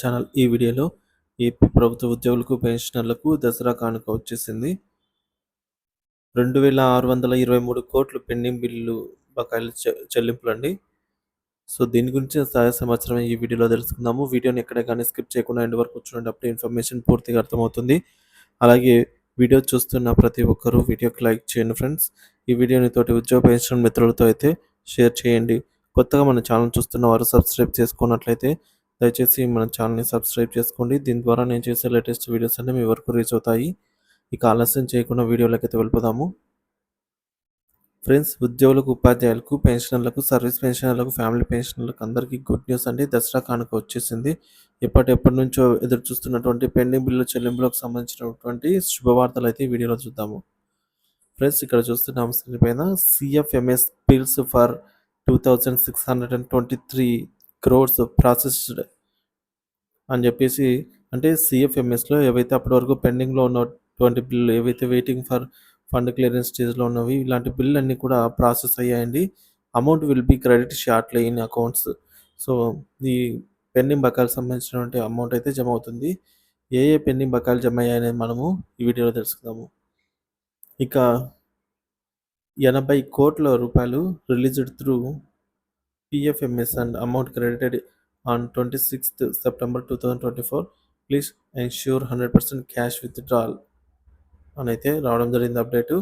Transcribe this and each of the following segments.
Channel ఈ వీడియోలో AP ప్రభుత్వ ఉద్యోగులకు, పెన్షనర్లకు దసరా కానుక వచ్చేసింది. 2623 కోట్లు పెండింగ్ బిల్లులు బకాయిలు చెల్లింపులండి. సో, దీని గురించి తాజా సమాచారం ఈ వీడియోలో తెలుసుకుందాము. వీడియోని ఎక్కడ గాని స్కిప్ చేయకుండా ఎండ్ వరకు చూడండి. అప్పుడే ఇన్ఫర్మేషన్ పూర్తిగా అర్థమవుతుంది. అలాగే వీడియో చూస్తున్న ప్రతి ఒక్కరూ వీడియోకి లైక్ చేయండి ఫ్రెండ్స్. ఈ వీడియోని తోటి ఉద్యోగ పెన్షన్ మిత్రులతో అయితే షేర్ చేయండి. కొత్తగా మన ఛానల్ చూస్తున్న వారు సబ్స్క్రైబ్ చేసుకున్నట్లయితే దయచేసి మన ఛానల్‌ని సబ్స్క్రైబ్ చేసుకోండి. దీని ద్వారా నేను చేసే లేటెస్ట్ వీడియోస్ అన్నీ మీ వరకు రీచ్ అవుతాయి. ఇక ఆలస్యం చేయకుండా వీడియోలోకైతే వెళ్ళిపోదాము. ఫ్రెండ్స్, ఉద్యోగులకు, ఉపాధ్యాయులకు, పెన్షనర్లకు, సర్వీస్ పెన్షనర్లకు, ఫ్యామిలీ పెన్షనర్లకు అందరికీ గుడ్ న్యూస్ అండి. దసరా కానుక వచ్చేసింది. ఎప్పటి నుంచో ఎదురు చూస్తున్నటువంటి పెండింగ్ బిల్లు చెల్లింపులకు సంబంధించినటువంటి శుభవార్తలు అయితే ఈ వీడియోలో చూద్దాము. ఫ్రెండ్స్, ఇక్కడ చూస్తున్నాం స్క్రీన్ పైన CFMS bills for 2623 crores processed అని చెప్పేసి, అంటే CFMSలో ఏవైతే అప్పటి వరకు పెండింగ్లో ఉన్నటువంటి బిల్లు ఏవైతే వెయిటింగ్ ఫర్ ఫండ్ క్లియరెన్స్ స్టేజ్లో ఉన్నవి, ఇలాంటి బిల్లు అన్నీ కూడా ప్రాసెస్ అయ్యాయండి. Amount will be credit shortly in accounts. So, ఈ పెండింగ్ బకాయిలకు సంబంధించినటువంటి అమౌంట్ అయితే జమ అవుతుంది. ఏ పెండింగ్ బకాయిలు జమ అయ్యాయనేది మనము ఈ వీడియోలో తెలుసుకుందాము. ఇక 80 కోట్ల రూపాయలు released through PFMS and amount credited on 26th September 2024. Please ensure 100% cash withdrawal అని అయితే రావడం జరిగింది అప్డేటు.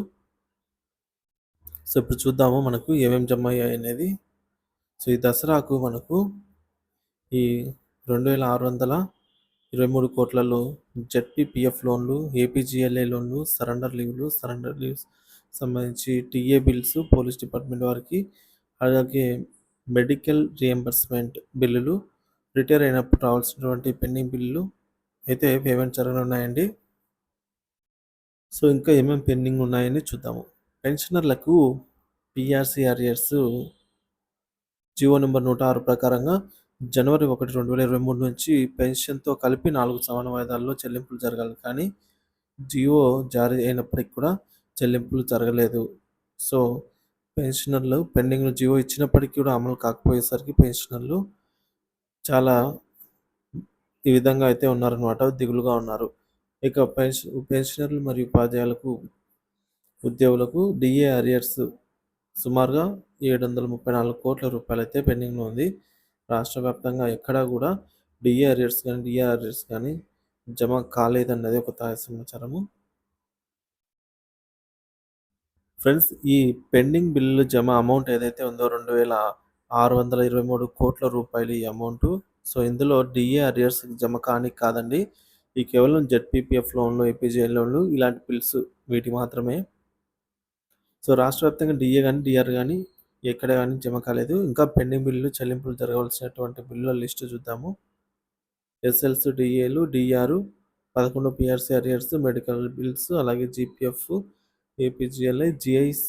సో, ఇప్పుడు చూద్దాము మనకు ఏమేమి జమ అయ్యాయి అనేది. సో, ఈ దసరాకు మనకు ఈ 2623 కోట్లలో ZPPF లోన్లు, APGLA లోన్లు, సరెండర్ లీవ్స్ సంబంధించి టీఏ బిల్స్ పోలీస్ డిపార్ట్మెంట్ వారికి, అలాగే మెడికల్ రియంబర్స్మెంట్ బిల్లులు, రిటైర్ అయినప్పుడు రావాల్సినటువంటి పెండింగ్ బిల్లులు అయితే పేమెంట్ జరగనున్నాయండి. సో, ఇంకా ఏమేమి పెండింగ్ ఉన్నాయని చూద్దాము. పెన్షనర్లకు PRC అరియర్స్ జీవో నెంబర్ 106 ప్రకారంగా జనవరి 1, 2023 నుంచి పెన్షన్తో కలిపి 4 సమాన వాయిదాల్లో చెల్లింపులు జరగాలి. కానీ జీవో జారీ అయినప్పటికి కూడా చెల్లింపులు జరగలేదు. సో, పెన్షనర్లు పెండింగ్ జీవో ఇచ్చినప్పటికీ కూడా అమలు కాకపోయేసరికి పెన్షనర్లు చాలా ఈ విధంగా అయితే ఉన్నారనమాట. దిగులుగా ఉన్నారు. ఇక పెన్షనర్లు మరియు ఉపాధ్యాయులకు, ఉద్యోగులకు DA అరియర్స్ సుమారుగా 734 కోట్ల రూపాయలైతే పెండింగ్‌లో ఉంది. రాష్ట్ర వ్యాప్తంగా ఎక్కడా కూడా DA అరియర్స్ కానీ, DR అరియర్స్ కానీ జమ కాలేదన్నది ఒక తాజా సమాచారము. ఫ్రెండ్స్, ఈ పెండింగ్ బిల్లులు జమ అమౌంట్ ఏదైతే ఉందో 2623 కోట్ల రూపాయలు ఈ అమౌంటు. సో, ఇందులో DA అరియర్స్ జమ కానికి కాదండి. ఈ కేవలం ZPPF లోన్లు, APGL లోన్లు ఇలాంటి బిల్స్ వీటికి మాత్రమే. సో, రాష్ట్ర వ్యాప్తంగా DA గానీ, DR గానీ ఎక్కడ గానీ జమ కాలేదు. ఇంకా పెండింగ్ బిల్లులు చెల్లింపులు జరగవలసినటువంటి బిల్లుల లిస్టు చూద్దాము. SLs, DAలు, DR, 11 PRC arrears, medical bills, అలాగే GPF, APGLI, GIs,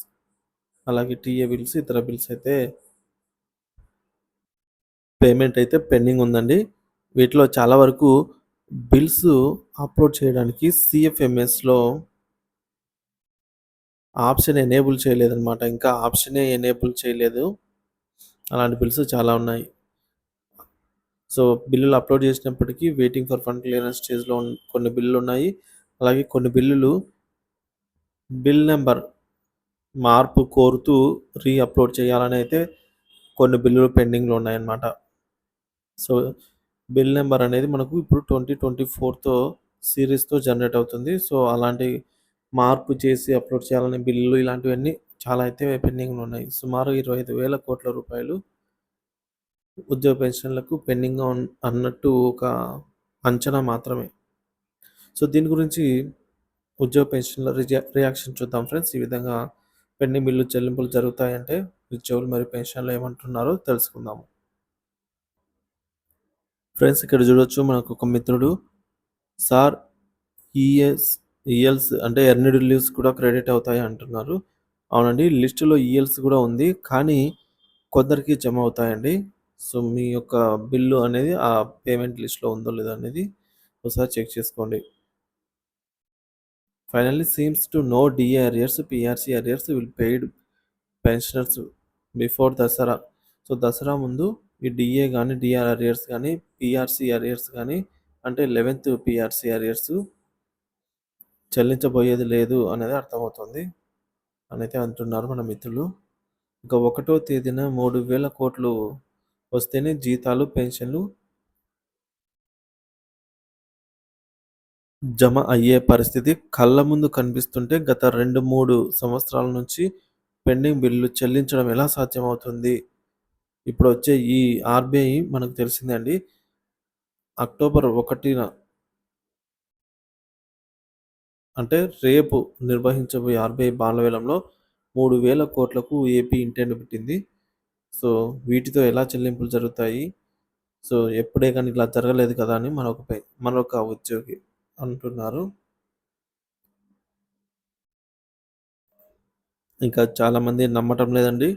అలాగే టీఏ బిల్స్, ఇతర బిల్స్ అయితే పేమెంట్ అయితే పెండింగ్ ఉందండి. వీటిలో చాలా వరకు బిల్స్ అప్లోడ్ చేయడానికి CFMSలో ఆప్షన్ ఎనేబుల్ చేయలేదనమాట. ఇంకా ఆప్షనే ఎనేబుల్ చేయలేదు. అలాంటి బిల్స్ చాలా ఉన్నాయి. సో, బిల్లులు అప్లోడ్ చేసినప్పటికీ వెయిటింగ్ ఫర్ ఫండ్ క్లియరెన్స్ స్టేజ్‌లో కొన్ని బిల్లులు ఉన్నాయి. అలాగే కొన్ని బిల్లులు బిల్ నంబర్ మార్పు కోరుతూ అప్లోడ్ చేయాలని అయితే కొన్ని బిల్లులు పెండింగ్‌లో ఉన్నాయన్నమాట. సో, బిల్ నంబర్ అనేది మనకు ఇప్పుడు 2024తో సీరీస్‌తో జనరేట్ అవుతుంది. సో, అలాంటి మార్పు చేసి అప్లోడ్ చేయాలనే బిల్లులు ఇలాంటివన్నీ చాలా అయితే పెండింగ్‌లో ఉన్నాయి. సుమారు 25,000 కోట్ల రూపాయలు ఉద్యోగ పెన్షన్‌లకు పెండింగ్‌గా అన్నట్టు ఒక అంచనా మాత్రమే. సో, దీని గురించి ఉద్యోగ పెన్షన్‌ల రియాక్షన్ చూద్దాం ఫ్రెండ్స్. ఈ విధంగా పెండింగ్ బిల్లు చెల్లింపులు జరుగుతాయంటే ఉద్యోగులు మరియు పెన్షనర్లు ఏమంటున్నారో తెలుసుకుందాము. ఫ్రెండ్స్, ఇక్కడ చూడొచ్చు మనకు ఒక మిత్రుడు, సార్ ఈఎల్స్ అంటే ఎర్న్డ్ లీవ్స్ కూడా క్రెడిట్ అవుతాయి అంటున్నారు. అవునండి, లిస్టులో ఈఎల్స్ కూడా ఉంది. కానీ కొందరికి జమ అవుతాయండి. సో, మీ యొక్క బిల్లు అనేది ఆ పేమెంట్ లిస్ట్‌లో ఉందో లేదో అనేది ఒకసారి చెక్ చేసుకోండి. Finally seems to know DA arrears, PRC arrears will paid pensioners before Dasara. So, Dasara ముందు ఈ డీఏ గానీ, డీఆర్ అరియర్స్ గానీ, పీఆర్సీ అరియర్స్ గానీ అంటే 11th పీఆర్సీ అరియర్స్ చెల్లించబోయేది లేదు అనేది అర్థమవుతుంది అనైతే అంటున్నారు మన మిత్రులు. ఇక 1వ తేదీన 3,000 కోట్లు వస్తేనే జీతాలు, పెన్షన్లు జమ అయ్యే పరిస్థితి కళ్ళ ముందు కనిపిస్తుంటే గత 2, 3 సంవత్సరాల నుంచి పెండింగ్ బిల్లులు చెల్లించడం ఎలా సాధ్యమవుతుంది? ఇప్పుడొచ్చే ఈ ఆర్‌బీఐ మనకు తెలిసిందే అండి. అక్టోబర్ 1న అంటే రేపు నిర్వహించబోయే ఆర్‌బీఐ బాలవేలంలో 3,000 కోట్లకు ఏపీ ఇంటెండ్ పెట్టింది. సో, వీటితో ఎలా చెల్లింపులు జరుగుతాయి? సో, ఎప్పుడే గాని ఇలా జరగలేదు కదా! అని మరొక ఉద్యోగి అంటున్నారు. ఇంకా చాలామంది నమ్మటం లేదండి.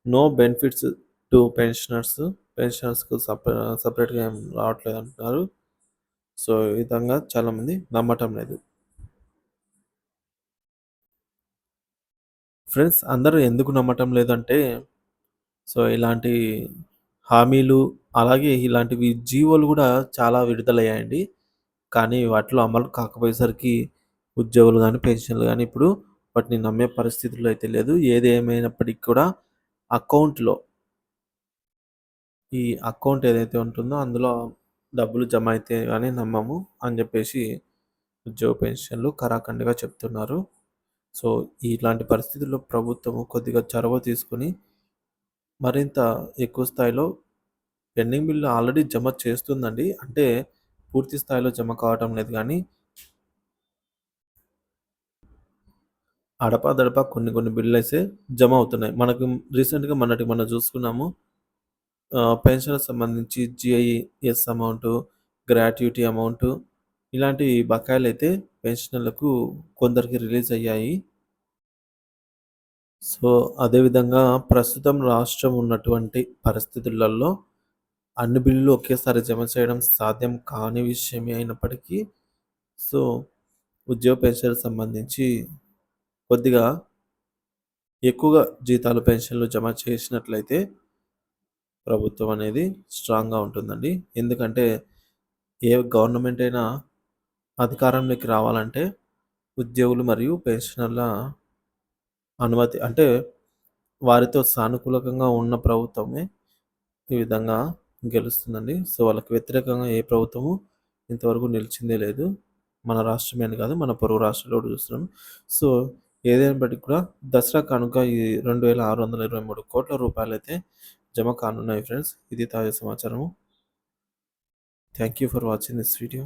No benefits to pensioners. పెన్షనర్స్‌కు సెపరేట్‌గా ఏం రావట్లేదంటున్నారు. సో, ఈ విధంగా చాలామంది నమ్మటం లేదు. ఫ్రెండ్స్ అందరూ ఎందుకు నమ్మటం లేదంటే, సో, ఇలాంటి హామీలు, అలాగే ఇలాంటివి జీవోలు గూడా చాలా విడుదలయ్యాయండి. కానీ వాటిలో అమలు కాకపోయేసరికి ఉద్యోగులు గానీ, పెన్షన్‌లు గానీ ఇప్పుడు వాటిని నమ్మే పరిస్థితుల్లో అయితే లేదు. ఏది ఏమైనప్పటికి కూడా అకౌంట్‌లో ఈ అకౌంట్ ఏదైతే ఉంటుందో అందులో డబ్బులు జమ అయితే గాని నమ్మము అని జెప్పేసి ఉద్యోగ పెన్షన్‌లు ఖరాఖండిగా చెప్తున్నారు. సో, ఇలాంటి పరిస్థితుల్లో ప్రభుత్వము కొద్దిగా చొరవ తీసుకొని మరింత ఎక్కువ స్థాయిలో పెండింగ్ బిల్లు ఆల్రెడీ జమ చేస్తుందండి. అంటే పూర్తి స్థాయిలో జమ కావటం లేదు గానీ, అడపాదడపా కొన్ని కొన్ని బిల్లులైతే జమ అవుతున్నాయి. మనకు రీసెంట్‌గా మొన్నటికి మొన్న చూసుకున్నాము. పెన్షన్‌కి సంబంధించి జీఐఎస్ అమౌంటు, గ్రాట్యుటీ అమౌంటు ఇలాంటి బకాయిలైతే పెన్షనర్లకు కొందరికి రిలీజ్ అయ్యాయి. సో, అదేవిధంగా ప్రస్తుతం రాష్ట్రం ఉన్నటువంటి పరిస్థితులలో అన్ని బిల్లులు ఒకేసారి జమ చేయడం సాధ్యం కాని విషయమే అయినప్పటికీ, సో, ఉద్యోగ పెన్షన్‌కి సంబంధించి కొద్దిగా ఎక్కువగా జీతాలు, పెన్షన్‌లు జమ చేసినట్లయితే ప్రభుత్వం అనేది స్ట్రాంగ్‌గా ఉంటుందండి. ఎందుకంటే ఏ గవర్నమెంట్ అయినా అధికారంలోకి రావాలంటే ఉద్యోగులు మరియు పెన్షనర్ల అనుమతి అంటే వారితో సానుకూలకంగా ఉన్న ప్రభుత్వమే ఈ విధంగా గెలుస్తుందండి. సో, వాళ్ళకి వ్యతిరేకంగా ఏ ప్రభుత్వము ఇంతవరకు నిలిచిందే లేదు. మన రాష్ట్రమే అని కాదు, మన పొరుగు రాష్ట్రాల్లో కూడా చూస్తున్నాం. సో, ఏదైనప్పటికి కూడా దసరా కానుక ఈ 2,623 రూపాయలైతే జమ కానున్నాయి ఫ్రెండ్స్. ఇది తాజా సమాచారము. Thank you for watching this video.